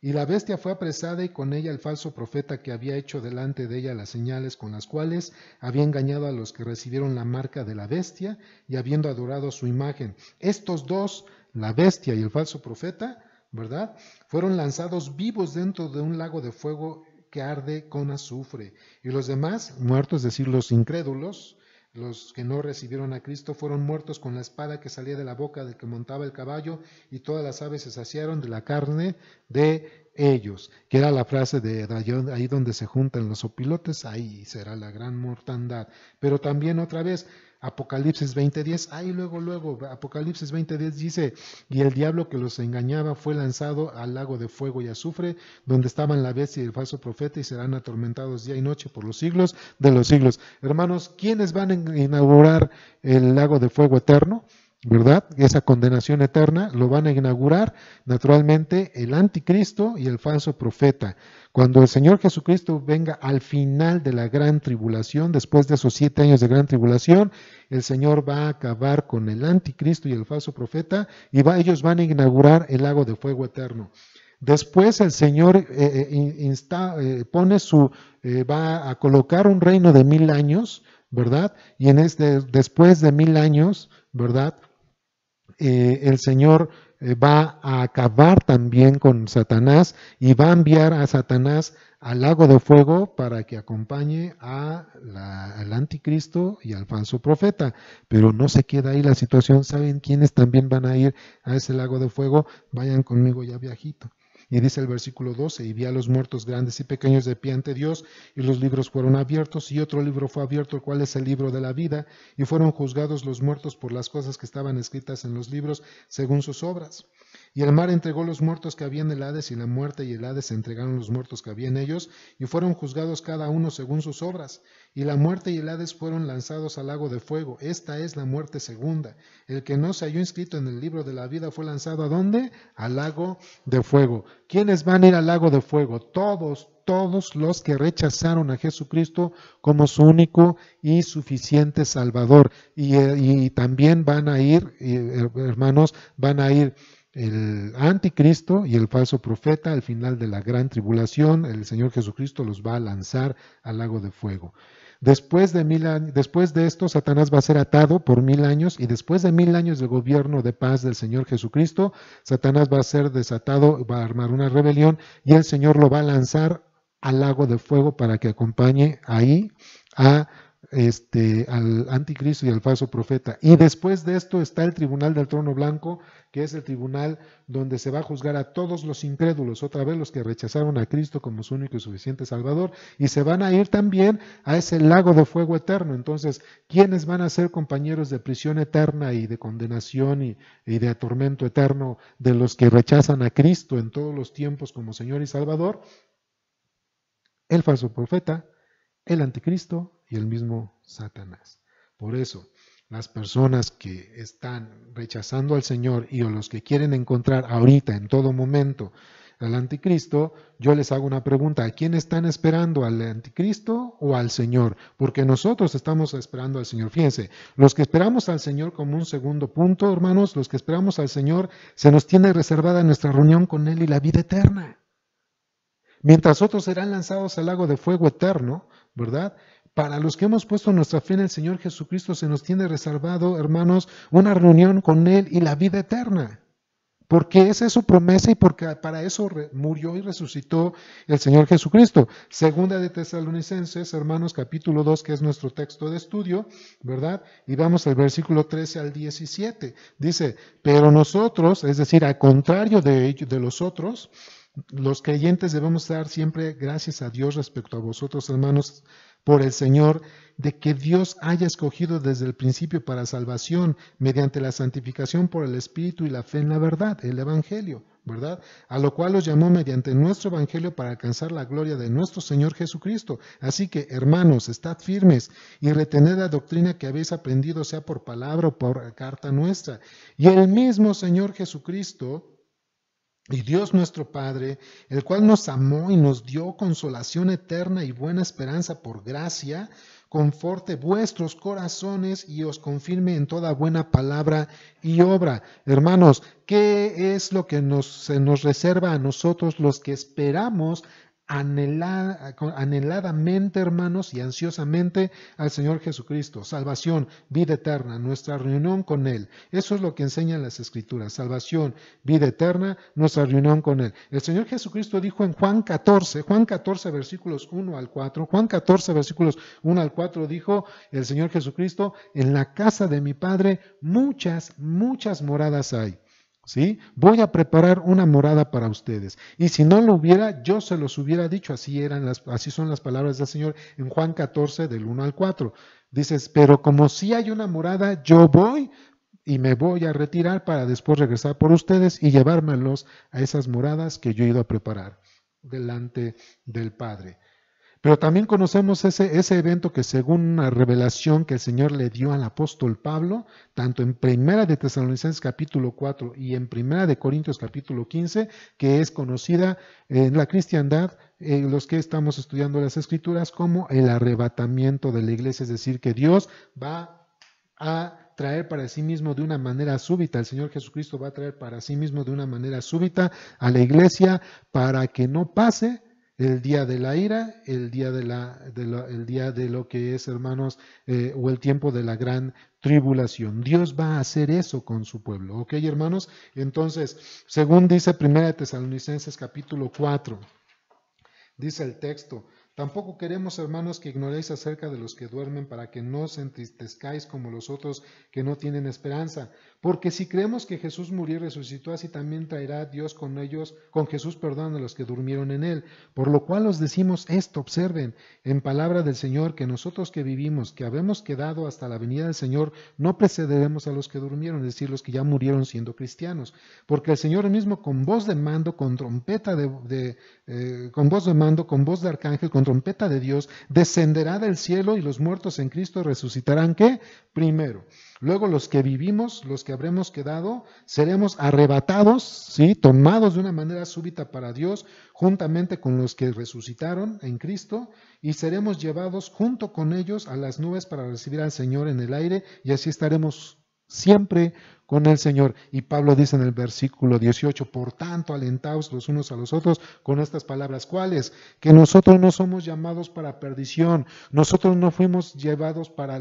Y la bestia fue apresada, y con ella el falso profeta que había hecho delante de ella las señales con las cuales había engañado a los que recibieron la marca de la bestia y habiendo adorado su imagen. Estos dos, la bestia y el falso profeta, ¿verdad?, fueron lanzados vivos dentro de un lago de fuego que arde con azufre. Y los demás, muertos, es decir, los incrédulos, los que no recibieron a Cristo, fueron muertos con la espada que salía de la boca del que montaba el caballo, y todas las aves se saciaron de la carne de ellos. Que era la frase de ahí donde se juntan los opilotes, ahí será la gran mortandad. Pero también otra vez, Apocalipsis 20:10, ahí luego, Apocalipsis 20:10 dice, y el diablo que los engañaba fue lanzado al lago de fuego y azufre, donde estaban la bestia y el falso profeta, y serán atormentados día y noche por los siglos de los siglos. Hermanos, ¿quiénes van a inaugurar el lago de fuego eterno? ¿Verdad? Esa condenación eterna lo van a inaugurar naturalmente el anticristo y el falso profeta. Cuando el Señor Jesucristo venga al final de la gran tribulación, después de esos 7 años de gran tribulación, el Señor va a acabar con el anticristo y el falso profeta, y ellos van a inaugurar el lago de fuego eterno. Después el Señor va a colocar un reino de 1000 años, ¿verdad? Y después de 1000 años, ¿verdad?, el Señor va a acabar también con Satanás y va a enviar a Satanás al lago de fuego para que acompañe al anticristo y al falso profeta. Pero no se queda ahí la situación. ¿Saben quiénes también van a ir a ese lago de fuego? Vayan conmigo ya viajito. Y dice el versículo 12, y vi a los muertos grandes y pequeños de pie ante Dios, y los libros fueron abiertos, y otro libro fue abierto, el cual es el libro de la vida, y fueron juzgados los muertos por las cosas que estaban escritas en los libros, según sus obras. Y el mar entregó los muertos que había en el Hades, y la muerte y el Hades entregaron los muertos que había en ellos, y fueron juzgados cada uno según sus obras. Y la muerte y el Hades fueron lanzados al lago de fuego. Esta es la muerte segunda. El que no se halló inscrito en el libro de la vida fue lanzado ¿a dónde? Al lago de fuego. ¿Quiénes van a ir al lago de fuego? Todos los que rechazaron a Jesucristo como su único y suficiente Salvador. Y también van a ir, hermanos, van a ir el anticristo y el falso profeta. Al final de la gran tribulación, el Señor Jesucristo los va a lanzar al lago de fuego. Después de esto, Satanás va a ser atado por 1000 años, y después de 1000 años de gobierno de paz del Señor Jesucristo, Satanás va a ser desatado, va a armar una rebelión, y el Señor lo va a lanzar al lago de fuego para que acompañe ahí al anticristo y al falso profeta. Y después de esto está el tribunal del trono blanco, que es el tribunal donde se va a juzgar a todos los incrédulos, otra vez los que rechazaron a Cristo como su único y suficiente Salvador, y se van a ir también a ese lago de fuego eterno. Entonces, ¿quiénes van a ser compañeros de prisión eterna y de condenación y de atormento eterno de los que rechazan a Cristo en todos los tiempos como Señor y Salvador? El falso profeta, el anticristo y el mismo Satanás. Por eso, las personas que están rechazando al Señor y o los que quieren encontrar ahorita, en todo momento, al anticristo, yo les hago una pregunta: ¿a quién están esperando? ¿Al anticristo o al Señor? Porque nosotros estamos esperando al Señor. Fíjense, los que esperamos al Señor, como un segundo punto, hermanos, los que esperamos al Señor, se nos tiene reservada nuestra reunión con Él y la vida eterna. Mientras otros serán lanzados al lago de fuego eterno, ¿verdad? Para los que hemos puesto nuestra fe en el Señor Jesucristo, se nos tiene reservado, hermanos, una reunión con Él y la vida eterna. Porque esa es su promesa y porque para eso murió y resucitó el Señor Jesucristo. Segunda de Tesalonicenses, hermanos, capítulo 2, que es nuestro texto de estudio, ¿verdad? Y vamos al versículo 13 al 17. Dice, pero nosotros, es decir, al contrario de los otros, los creyentes debemos dar siempre gracias a Dios respecto a vosotros, hermanos, por el Señor, de que Dios haya escogido desde el principio para salvación, mediante la santificación por el Espíritu y la fe en la verdad, el Evangelio, ¿verdad? A lo cual os llamó mediante nuestro Evangelio para alcanzar la gloria de nuestro Señor Jesucristo. Así que, hermanos, estad firmes y retened la doctrina que habéis aprendido, sea por palabra o por carta nuestra. Y el mismo Señor Jesucristo, y Dios nuestro Padre, el cual nos amó y nos dio consolación eterna y buena esperanza por gracia, conforte vuestros corazones y os confirme en toda buena palabra y obra. Hermanos, ¿qué es lo que se nos reserva a nosotros los que esperamos anheladamente, hermanos, y ansiosamente al Señor Jesucristo? Salvación, vida eterna, nuestra reunión con Él. Eso es lo que enseñan las Escrituras: salvación, vida eterna, nuestra reunión con Él. El Señor Jesucristo dijo en Juan 14, versículos 1 al 4, Juan 14, versículos 1 al 4, dijo el Señor Jesucristo: en la casa de mi Padre muchas moradas hay. ¿Sí? Voy a preparar una morada para ustedes. Y si no lo hubiera, yo se los hubiera dicho. Así son las palabras del Señor en Juan 14, del 1 al 4. Dices, pero como si hay una morada, yo voy y me voy a retirar para después regresar por ustedes y llevármelos a esas moradas que yo he ido a preparar delante del Padre. Pero también conocemos ese evento que, según una revelación que el Señor le dio al apóstol Pablo, tanto en Primera de Tesalonicenses capítulo 4 y en Primera de Corintios capítulo 15, que es conocida en la cristiandad, los que estamos estudiando las Escrituras, como el arrebatamiento de la iglesia. Es decir, que Dios va a traer para sí mismo de una manera súbita, el Señor Jesucristo va a traer para sí mismo de una manera súbita a la iglesia, para que no pase El día de la ira, el día el día de lo que es, hermanos, o el tiempo de la gran tribulación. Dios va a hacer eso con su pueblo. ¿Ok, hermanos? Entonces, según dice 1 Tesalonicenses capítulo 4, dice el texto: tampoco queremos, hermanos, que ignoréis acerca de los que duermen, para que no os entristezcáis como los otros que no tienen esperanza. Porque si creemos que Jesús murió y resucitó, así también traerá Dios con ellos, con Jesús, perdón, a los que durmieron en él. Por lo cual os decimos esto: observen en palabra del Señor, que nosotros que vivimos, que habemos quedado hasta la venida del Señor, no precederemos a los que durmieron, es decir, los que ya murieron siendo cristianos. Porque el Señor mismo, con voz de mando, con trompeta con voz de mando, con voz de arcángel, con trompeta de Dios, descenderá del cielo, y los muertos en Cristo resucitarán, ¿qué? Primero. Luego los que vivimos, los que habremos quedado, seremos arrebatados, ¿sí? Tomados de una manera súbita para Dios, juntamente con los que resucitaron en Cristo, y seremos llevados junto con ellos a las nubes para recibir al Señor en el aire, y así estaremos siempre con el Señor. Y Pablo dice en el versículo 18: por tanto, alentaos los unos a los otros con estas palabras. ¿Cuáles? Que nosotros no somos llamados para perdición, nosotros no fuimos llamados para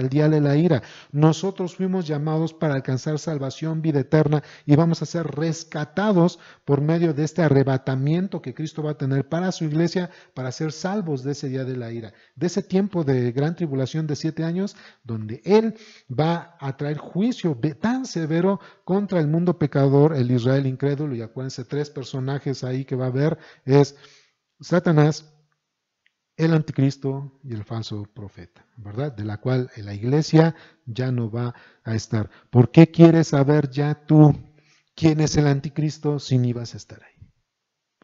el día de la ira, nosotros fuimos llamados para alcanzar salvación, vida eterna, y vamos a ser rescatados por medio de este arrebatamiento que Cristo va a tener para su iglesia, para ser salvos de ese día de la ira, de ese tiempo de gran tribulación de 7 años, donde Él va a traer juicio tan severo contra el mundo pecador, el Israel incrédulo. Y acuérdense, 3 personajes ahí que va a haber: es Satanás, el anticristo y el falso profeta, ¿verdad? De la cual la iglesia ya no va a estar. ¿Por qué quieres saber ya tú quién es el anticristo si ni vas a estar ahí?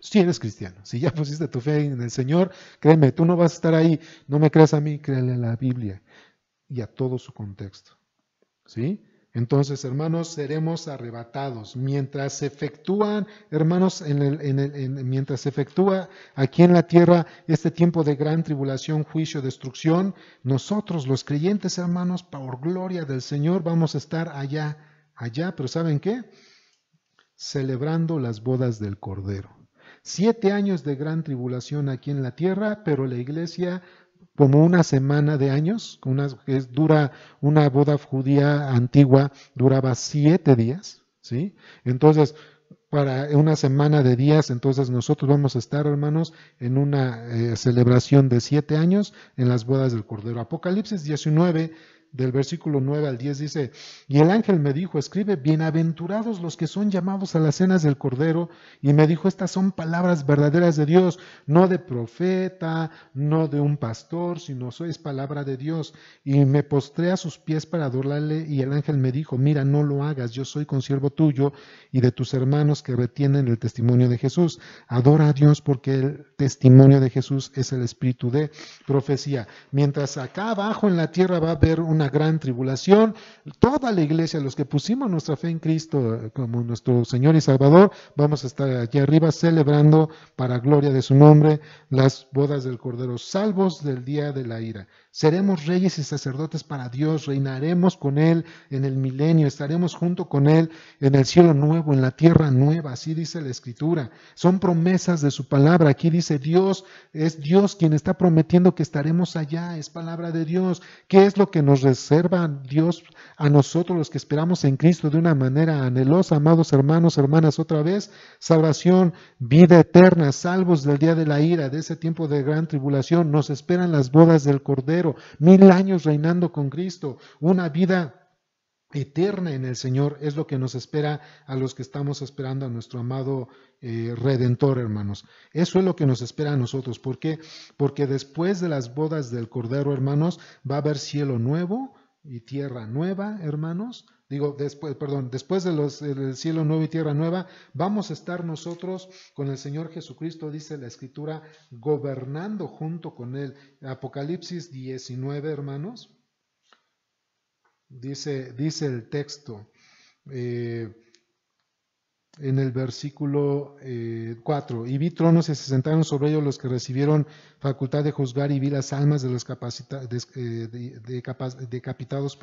Si eres cristiano, si ya pusiste tu fe en el Señor, créeme, tú no vas a estar ahí. No me creas a mí, créele a la Biblia y a todo su contexto. ¿Sí? Entonces, hermanos, seremos arrebatados. Mientras se efectúan, hermanos, mientras se efectúa aquí en la tierra este tiempo de gran tribulación, juicio, destrucción, nosotros los creyentes, hermanos, por gloria del Señor, vamos a estar allá, pero ¿saben qué? Celebrando las bodas del Cordero. 7 años de gran tribulación aquí en la tierra, pero la iglesia, como una semana de años, dura una boda judía antigua, duraba 7 días, ¿sí? Entonces, para una semana de días, entonces nosotros vamos a estar, hermanos, en una celebración de 7 años en las bodas del Cordero. Apocalipsis 19, del versículo 9 al 10 dice: y el ángel me dijo: escribe, bienaventurados los que son llamados a las cenas del Cordero. Y me dijo: estas son palabras verdaderas de Dios, no de profeta, no de un pastor, sino es palabra de Dios. Y me postré a sus pies para adorarle, y el ángel me dijo: mira, no lo hagas, yo soy consiervo tuyo y de tus hermanos que retienen el testimonio de Jesús. Adora a Dios, porque el testimonio de Jesús es el espíritu de profecía. Mientras acá abajo en la tierra va a haber una gran tribulación, toda la iglesia, los que pusimos nuestra fe en Cristo como nuestro Señor y Salvador, vamos a estar allí arriba celebrando para gloria de su nombre las bodas del Cordero, salvos del día de la ira. Seremos reyes y sacerdotes para Dios, reinaremos con Él en el milenio, estaremos junto con Él en el cielo nuevo, en la tierra nueva, así dice la Escritura. Son promesas de su palabra. Aquí dice Dios, es Dios quien está prometiendo que estaremos allá, es palabra de Dios. ¿Qué es lo que nos reserva Dios a nosotros los que esperamos en Cristo de una manera anhelosa, amados hermanos, hermanas? Otra vez, salvación, vida eterna, salvos del día de la ira, de ese tiempo de gran tribulación. Nos esperan las bodas del Cordero, 1000 años reinando con Cristo, una vida eterna en el Señor. Es lo que nos espera a los que estamos esperando a nuestro amado Redentor, hermanos. Eso es lo que nos espera a nosotros. ¿Por qué? Porque después de las bodas del Cordero, hermanos, va a haber cielo nuevo y tierra nueva, hermanos. Después del cielo nuevo y tierra nueva, vamos a estar nosotros con el Señor Jesucristo, dice la Escritura, gobernando junto con Él. Apocalipsis 19, hermanos. Dice el texto, en el versículo 4, y vi tronos y se sentaron sobre ellos los que recibieron facultad de juzgar, y vi las almas de los decapitados,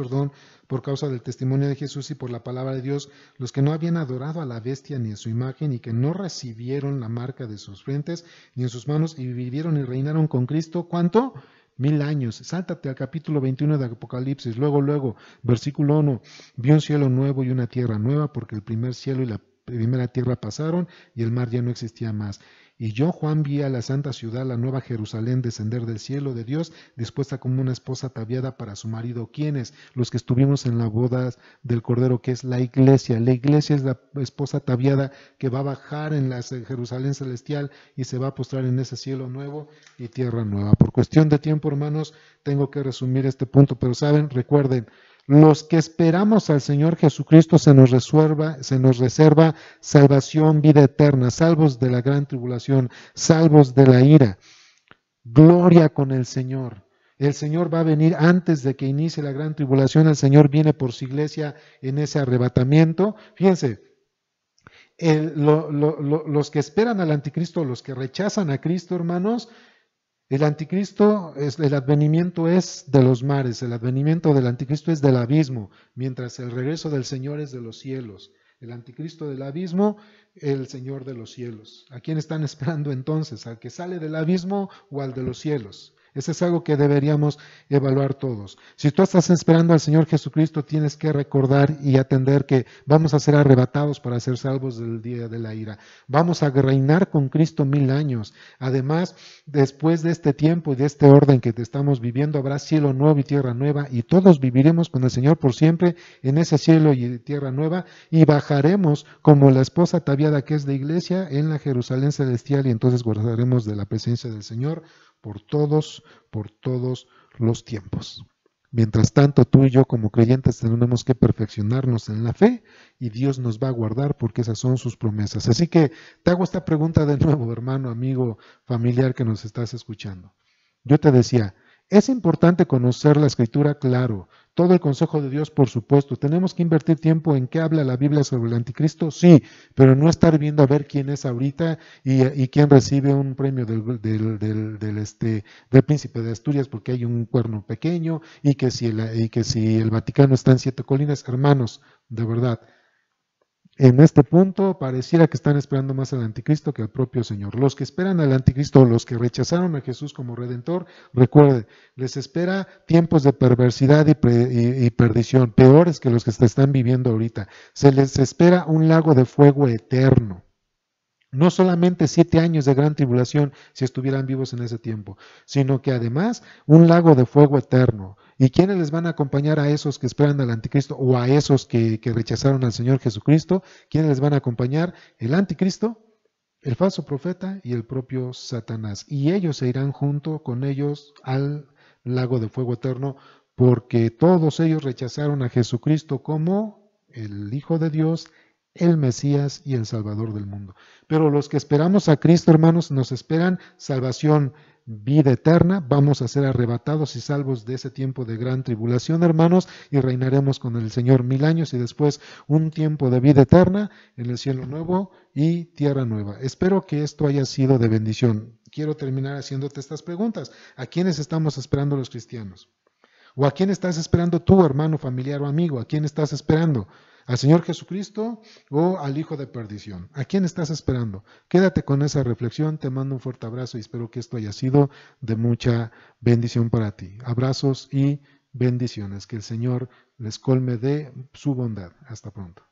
por causa del testimonio de Jesús y por la palabra de Dios, los que no habían adorado a la bestia ni a su imagen, y que no recibieron la marca de sus frentes ni en sus manos, y vivieron y reinaron con Cristo. ¿Cuánto? 1000 años. Sáltate al capítulo 21 de Apocalipsis. Luego, versículo 1. Vi un cielo nuevo y una tierra nueva, porque el primer cielo y la primera tierra pasaron y el mar ya no existía más. Y yo, Juan, vi a la santa ciudad, la nueva Jerusalén, descender del cielo de Dios, dispuesta como una esposa ataviada para su marido. ¿Quiénes? Los que estuvimos en la boda del Cordero, que es la iglesia. La iglesia es la esposa ataviada que va a bajar en la Jerusalén celestial y se va a postrar en ese cielo nuevo y tierra nueva. Por cuestión de tiempo, hermanos, tengo que resumir este punto, pero saben, recuerden, los que esperamos al Señor Jesucristo se nos reserva salvación, vida eterna, salvos de la gran tribulación, salvos de la ira. Gloria con el Señor. El Señor va a venir antes de que inicie la gran tribulación. El Señor viene por su iglesia en ese arrebatamiento. Fíjense, los que esperan al anticristo, los que rechazan a Cristo, hermanos, el anticristo, el advenimiento es de los mares, el advenimiento del anticristo es del abismo, mientras el regreso del Señor es de los cielos. El anticristo del abismo, el Señor de los cielos. ¿A quién están esperando entonces? ¿Al que sale del abismo o al de los cielos? Eso es algo que deberíamos evaluar todos. Si tú estás esperando al Señor Jesucristo, tienes que recordar y atender que vamos a ser arrebatados para ser salvos del día de la ira. Vamos a reinar con Cristo 1000 años. Además, después de este tiempo y de este orden que estamos viviendo, habrá cielo nuevo y tierra nueva, y todos viviremos con el Señor por siempre en ese cielo y tierra nueva, y bajaremos como la esposa ataviada que es de iglesia en la Jerusalén celestial, y entonces gozaremos de la presencia del Señor por todos los tiempos. Mientras tanto, tú y yo como creyentes tenemos que perfeccionarnos en la fe, y Dios nos va a guardar porque esas son sus promesas. Así que te hago esta pregunta de nuevo, hermano, amigo, familiar que nos estás escuchando. Yo te decía, es importante conocer la Escritura, claro. Todo el consejo de Dios, por supuesto. ¿Tenemos que invertir tiempo en qué habla la Biblia sobre el anticristo? Sí, pero no estar viendo a ver quién es ahorita y quién recibe un premio del príncipe de Asturias porque hay un cuerno pequeño, y que si el Vaticano está en 7 colinas. Hermanos, de verdad, en este punto pareciera que están esperando más al anticristo que al propio Señor. Los que esperan al anticristo, los que rechazaron a Jesús como redentor, recuerden, les espera tiempos de perversidad y perdición, peores que los que se están viviendo ahorita. Se les espera un lago de fuego eterno. No solamente 7 años de gran tribulación si estuvieran vivos en ese tiempo, sino que además un lago de fuego eterno. ¿Y quiénes les van a acompañar a esos que esperan al anticristo o a esos que rechazaron al Señor Jesucristo? ¿Quiénes les van a acompañar? El anticristo, el falso profeta y el propio Satanás. Y ellos se irán junto con ellos al lago de fuego eterno, porque todos ellos rechazaron a Jesucristo como el Hijo de Dios, el Mesías y el Salvador del mundo. Pero los que esperamos a Cristo, hermanos, nos esperan salvación, vida eterna. Vamos a ser arrebatados y salvos de ese tiempo de gran tribulación, hermanos, y reinaremos con el Señor 1000 años, y después un tiempo de vida eterna en el cielo nuevo y tierra nueva. Espero que esto haya sido de bendición. Quiero terminar haciéndote estas preguntas. ¿A quiénes estamos esperando los cristianos? ¿O a quién estás esperando tú, hermano, familiar o amigo? ¿A quién estás esperando? ¿Al Señor Jesucristo o al hijo de perdición? ¿A quién estás esperando? Quédate con esa reflexión, te mando un fuerte abrazo y espero que esto haya sido de mucha bendición para ti. Abrazos y bendiciones, que el Señor les colme de su bondad. Hasta pronto.